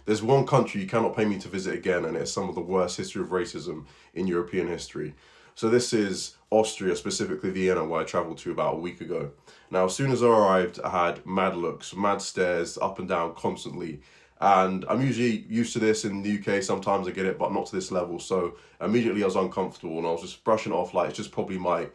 there's one country you cannot pay me to visit again, and it's some of the worst history of racism in European history. So this is Austria, specifically Vienna, where I travelled to about a week ago. Now, as soon as I arrived, I had mad looks, mad stares, up and down constantly. And I'm usually used to this in the UK. Sometimes I get it, but not to this level. So immediately I was uncomfortable, and I was just brushing it off like it's just probably my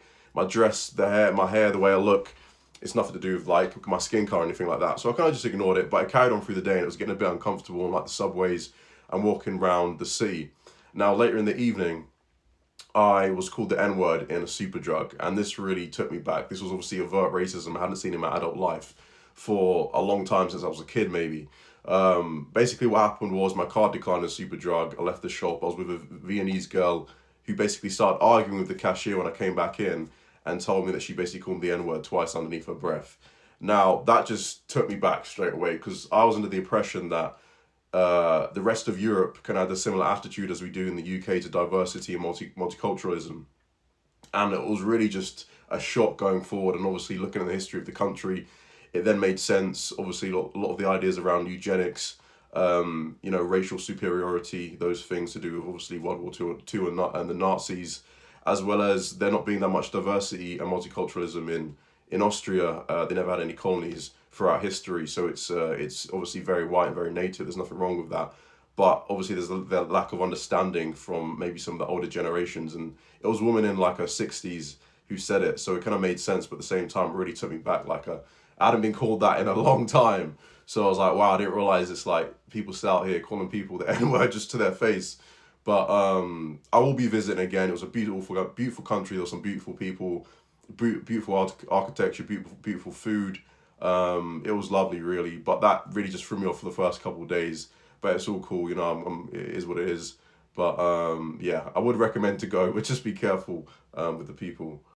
dress, my hair, the way I look. It's nothing to do with like my skin color or anything like that. So I kind of just ignored it, but I carried on through the day, and it was getting a bit uncomfortable on like the subways and walking around the city. Now later in the evening, I was called the N word in a super drug, and this really took me back. This was obviously overt racism. I hadn't seen in my adult life for a long time, since I was a kid, maybe. Basically, what happened was my card declined as super drug. I left the shop. I was with a Viennese girl who basically started arguing with the cashier when I came back in, and told me that she basically called me the N word twice underneath her breath. Now, that just took me back straight away, because I was under the impression that the rest of Europe can have a similar attitude as we do in the UK to diversity and multiculturalism. And it was really just a shock going forward. And obviously, looking at the history of the country, it then made sense. Obviously, a lot of the ideas around eugenics, racial superiority, those things to do with obviously World War II and the Nazis, as well as there not being that much diversity and multiculturalism in Austria. They never had any colonies throughout history, so it's obviously very white and very native. There's nothing wrong with that, but obviously there's the lack of understanding from maybe some of the older generations, and it was a woman in like her 60s who said it, so it kind of made sense, but at the same time it really took me back. I hadn't been called that in a long time, so I was like, wow, I didn't realize it's like people still out here calling people the N word just to their face. But I will be visiting again. It was a beautiful country. There were some beautiful people, beautiful architecture, beautiful food. It was lovely, really. But that really just threw me off for the first couple of days. But it's all cool, it is what it is. But yeah, I would recommend to go, but just be careful with the people.